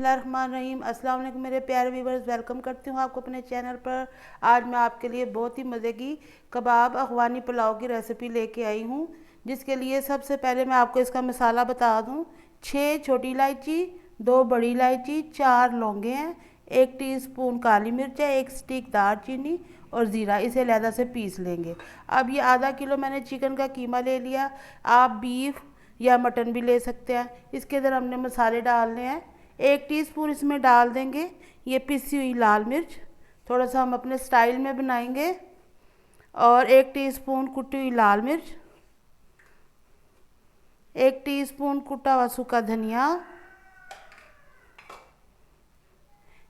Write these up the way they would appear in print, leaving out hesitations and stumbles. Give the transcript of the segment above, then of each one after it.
बिस्मिल्लाहिर्रहमानिर्रहीम। अस्सलाम वालेकुम मेरे प्यारे व्यूवर्स, वेलकम करती हूँ आपको अपने चैनल पर। आज मैं आपके लिए बहुत ही मज़े की कबाब अफ़गानी पुलाव की रेसिपी लेके आई हूँ, जिसके लिए सबसे पहले मैं आपको इसका मसाला बता दूँ। 6 छोटी इलायची, 2 बड़ी इलायची, 4 लौंगे हैं, 1 टीस्पून काली मिर्च है, 1 स्टिक दालचीनी और ज़ीरा। इसे अलहदा से पीस लेंगे। अब ये आधा किलो मैंने चिकन का कीमा ले लिया। आप बीफ या मटन भी ले सकते हैं। इसके अंदर हमने मसाले डालने हैं। 1 टीस्पून इसमें डाल देंगे ये पिसी हुई लाल मिर्च, थोड़ा सा हम अपने स्टाइल में बनाएंगे। और 1 टीस्पून कुटी हुई लाल मिर्च, 1 टीस्पून कुटा हुआ सूखा धनिया,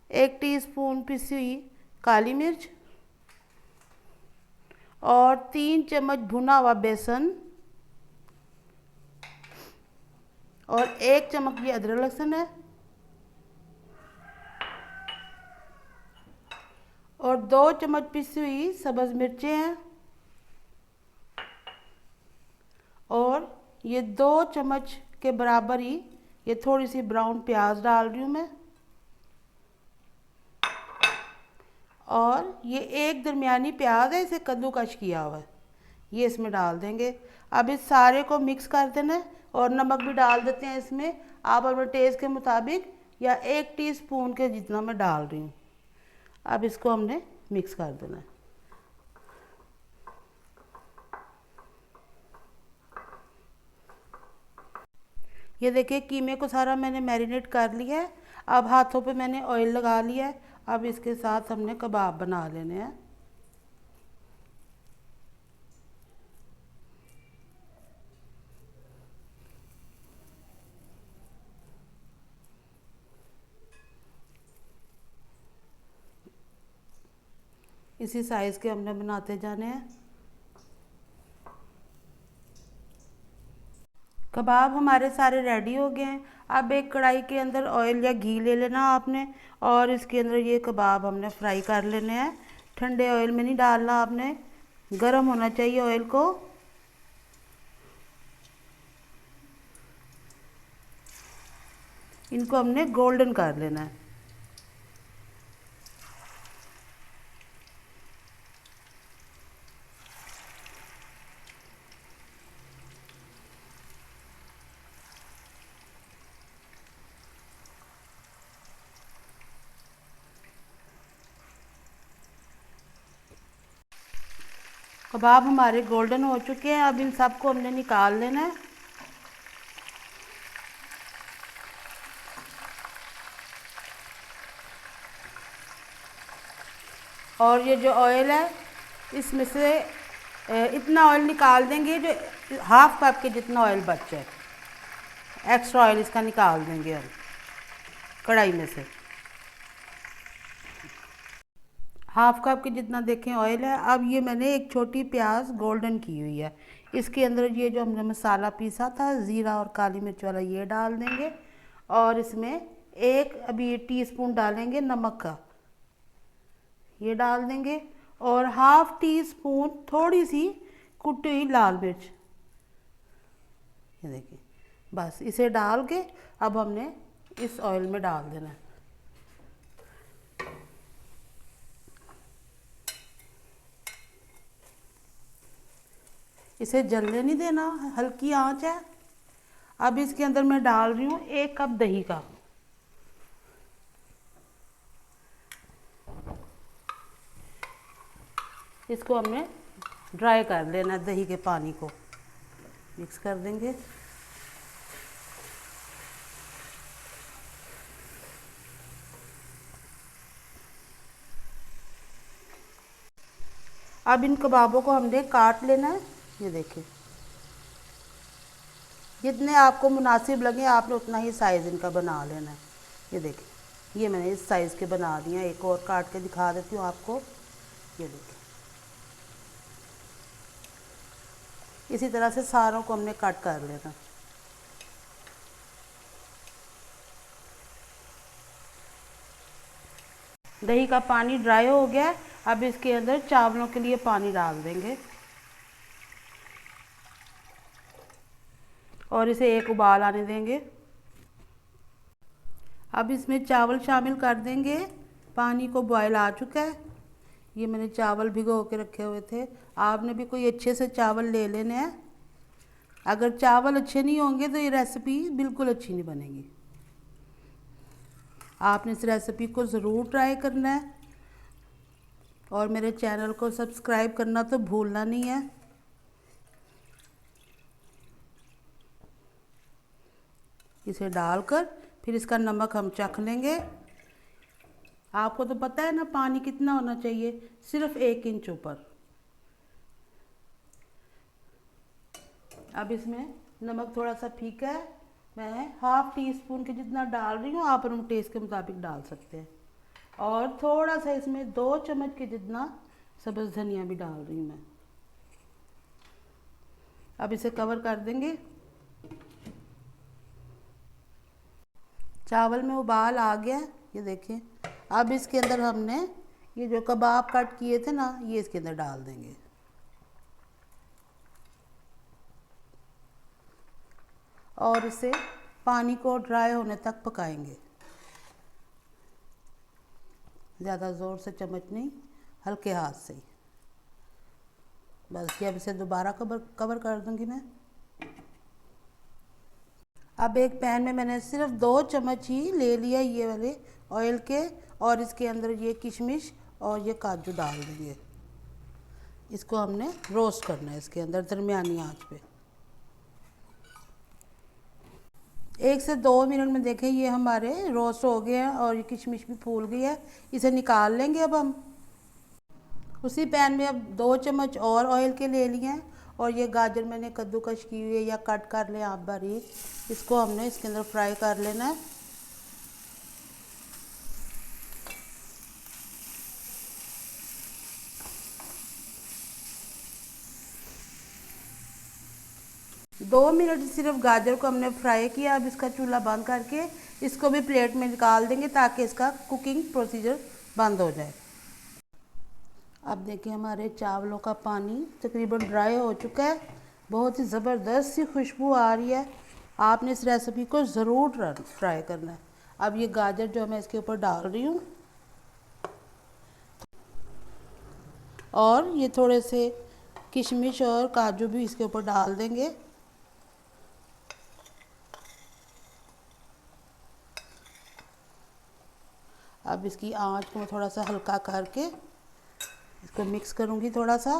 1 टीस्पून पिसी हुई काली मिर्च और 3 चम्मच भुना हुआ बेसन और 1 चम्मच ये अदरक लहसुन है और 2 चम्मच पिसी हुई सब्ज़ मिर्चें हैं और ये 2 चम्मच के बराबर ही ये थोड़ी सी ब्राउन प्याज डाल रही हूँ मैं। और ये एक दरमियानी प्याज है, इसे कद्दूकश किया हुआ है, ये इसमें डाल देंगे। अब इस सारे को मिक्स कर देना है और नमक भी डाल देते हैं इसमें, आप अपने टेस्ट के मुताबिक या 1 टीस्पून के जितना मैं डाल रही हूँ। अब इसको हमने मिक्स कर देना है। ये देखिए कीमे को सारा मैंने मैरिनेट कर लिया है। अब हाथों पे मैंने ऑयल लगा लिया है। अब इसके साथ हमने कबाब बना लेने हैं। इसी साइज़ के हमने बनाते जाने हैं। कबाब हमारे सारे रेडी हो गए हैं। अब एक कढ़ाई के अंदर ऑयल या घी ले लेना आपने और इसके अंदर ये कबाब हमने फ्राई कर लेने हैं। ठंडे ऑयल में नहीं डालना आपने, गर्म होना चाहिए ऑयल को। इनको हमने गोल्डन कर लेना है। कबाब हमारे गोल्डन हो चुके हैं। अब इन सब को हमने निकाल लेना है। और ये जो ऑयल है इसमें से इतना ऑयल निकाल देंगे जो हाफ कप के जितना ऑयल बच जाए। एक्स्ट्रा ऑयल इसका निकाल देंगे हम कढ़ाई में से। हाफ कप के जितना देखें ऑयल है। अब ये मैंने एक छोटी प्याज गोल्डन की हुई है, इसके अंदर ये जो हमने मसाला पीसा था ज़ीरा और काली मिर्च वाला ये डाल देंगे। और इसमें एक अभी टीस्पून डालेंगे नमक का, ये डाल देंगे। और हाफ टी स्पून थोड़ी सी कुटी हुई लाल मिर्च, ये देखिए। बस इसे डाल के अब हमने इस ऑयल में डाल देना है। इसे जलने नहीं देना, हल्की आंच है। अब इसके अंदर मैं डाल रही हूँ 1 कप दही का। इसको हमने ड्राई कर लेना, दही के पानी को मिक्स कर देंगे। अब इन कबाबों को हमने काट लेना है। ये देखिए, जितने आपको मुनासिब लगे आपने उतना ही साइज़ इनका बना लेना है। ये देखिए, ये मैंने इस साइज़ के बना दिए हैं। एक और काट के दिखा देती हूँ आपको। ये देखिए, इसी तरह से सारों को हमने कट कर लेना। दही का पानी ड्राई हो गया। अब इसके अंदर चावलों के लिए पानी डाल देंगे और इसे एक उबाल आने देंगे। अब इसमें चावल शामिल कर देंगे। पानी को बॉयल आ चुका है। ये मैंने चावल भिगो के रखे हुए थे। आपने भी कोई अच्छे से चावल ले लेने हैं। अगर चावल अच्छे नहीं होंगे तो ये रेसिपी बिल्कुल अच्छी नहीं बनेगी। आपने इस रेसिपी को ज़रूर ट्राई करना है और मेरे चैनल को सब्सक्राइब करना तो भूलना नहीं है। इसे डालकर फिर इसका नमक हम चख लेंगे। आपको तो पता है ना पानी कितना होना चाहिए, सिर्फ 1 इंच ऊपर। अब इसमें नमक थोड़ा सा फीका है, मैं ½ टीस्पून के जितना डाल रही हूँ, आप अपने टेस्ट के मुताबिक डाल सकते हैं। और थोड़ा सा इसमें 2 चम्मच के जितना सब्ज़ धनिया भी डाल रही हूँ मैं। अब इसे कवर कर देंगे। चावल में उबाल आ गया, ये देखें। अब इसके अंदर हमने ये जो कबाब कट किए थे ना, ये इसके अंदर डाल देंगे। और इसे पानी को ड्राई होने तक पकाएंगे। ज़्यादा ज़ोर से चम्मच नहीं, हल्के हाथ से ही। बस ये अब इसे दोबारा कवर कर दूंगी मैं। अब एक पैन में मैंने सिर्फ 2 चम्मच ही ले लिया ये वाले ऑयल के, और इसके अंदर ये किशमिश और ये काजू डाल देंगे। इसको हमने रोस्ट करना है इसके अंदर दरमियानी आंच पे। 1 से 2 मिनट में देखें ये हमारे रोस्ट हो गए हैं और ये किशमिश भी फूल गई है। इसे निकाल लेंगे। अब हम उसी पैन में अब 2 चम्मच और ऑयल के ले लिए हैं, और ये गाजर मैंने कद्दूकश की हुई है या कट कर लें आप बारीक, इसको हमने इसके अंदर फ्राई कर लेना है। दो मिनट सिर्फ गाजर को हमने फ्राई किया। अब इसका चूल्हा बंद करके इसको भी प्लेट में निकाल देंगे ताकि इसका कुकिंग प्रोसीजर बंद हो जाए। अब देखिए हमारे चावलों का पानी तकरीबन ड्राई हो चुका है। बहुत ही ज़बरदस्त सी खुशबू आ रही है। आपने इस रेसिपी को ज़रूर ट्राई करना है। अब ये गाजर जो मैं इसके ऊपर डाल रही हूँ, और ये थोड़े से किशमिश और काजू भी इसके ऊपर डाल देंगे। अब इसकी आंच को मैं थोड़ा सा हल्का करके इसको मिक्स करूँगी थोड़ा सा।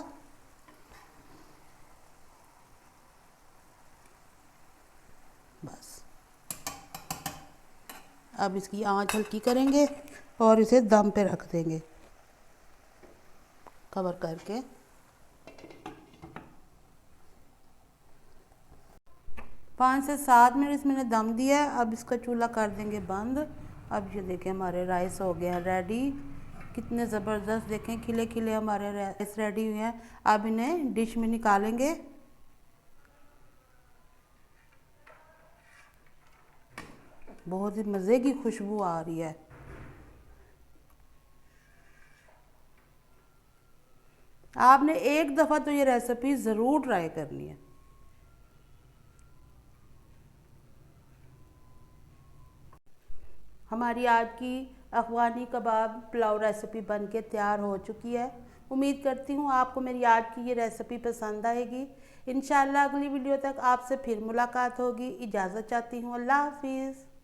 बस अब इसकी आंच हल्की करेंगे और इसे दम पे रख देंगे कवर करके। 5 से 7 मिनट इसमें मैंने दम दिया है। अब इसका चूल्हा कर देंगे बंद। अब ये देखें हमारे राइस हो गए हैं रेडी। कितने ज़बरदस्त देखें खिले खिले हमारे राइस रेडी हुए हैं। अब इन्हें डिश में निकालेंगे। बहुत ही मज़े की खुशबू आ रही है। आपने एक दफ़ा तो ये रेसिपी ज़रूर ट्राई करनी है। हमारी आज की अफ़गानी कबाब पुलाव रेसिपी बनके तैयार हो चुकी है। उम्मीद करती हूँ आपको मेरी आज की ये रेसिपी पसंद आएगी। इंशाल्लाह अगली वीडियो तक आपसे फिर मुलाकात होगी। इजाज़त चाहती हूँ। अल्लाह हाफिज़।